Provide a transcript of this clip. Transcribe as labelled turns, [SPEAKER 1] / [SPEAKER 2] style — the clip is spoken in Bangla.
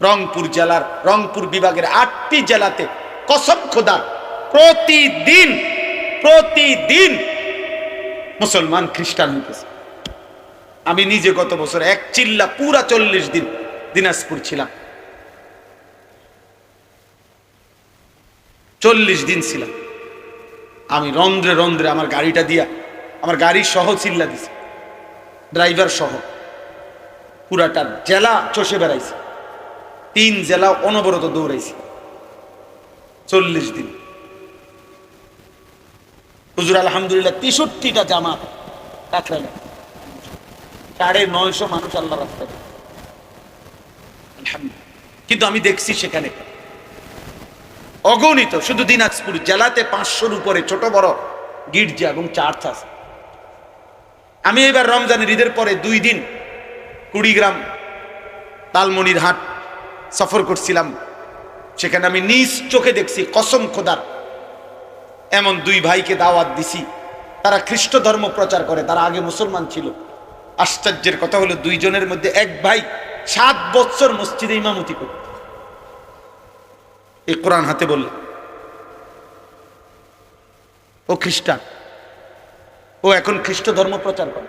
[SPEAKER 1] রংপুর জেলার রংপুর বিভাগের 8টি জেলাতে কসম খোদা প্রতিদিন প্রতিদিন মুসলমান খ্রিস্টান হইতেছে। আমি নিজে গত বছর এক চিল্লা পুরা 40 দিন দিনাজপুর ছিলাম, 40 দিন ছিলাম। আমি রন্ধ্রে রন্ধ্রে আমার গাড়িটা দিয়া, আমার গাড়ি সহ চিল্লা দিছে, ড্রাইভার সহ পুরাটা জেলা চষে বেড়াইছে, 3 জেলা অনবরত দৌড়াইছে 40 দিন। হুজুর আলহামদুলিল্লাহ 63টা জামাত কাকরাইলে, 950 মানুষ আল্লাহ রাস্তায়। কিন্তু আমি দেখছি সেখানে অগণিত, শুধু দিনাজপুর জেলাতে 500-র উপরে ছোট বড় গির্জা এবং চার্চ আছে। আমি এবার রমজানের ঈদের পরে 2 দিন কুড়িগ্রাম লালমনিরহাট সফর করছিলাম। সেখানে আমি নিজ চোখে দেখছি, কসম খোদার, এমন 2 ভাইকে দাওয়াত দিছি, তারা খ্রিস্ট ধর্ম প্রচার করে, তারা আগে মুসলমান ছিল। আশ্চর্যের কথা হলো 2 জনের মধ্যে এক ভাই 7 বছর মসজিদে ইমামতি করত, এই কোরআন হাতে বলল। ও খ্রিস্টান, ও এখন খ্রিস্ট ধর্ম প্রচার করে।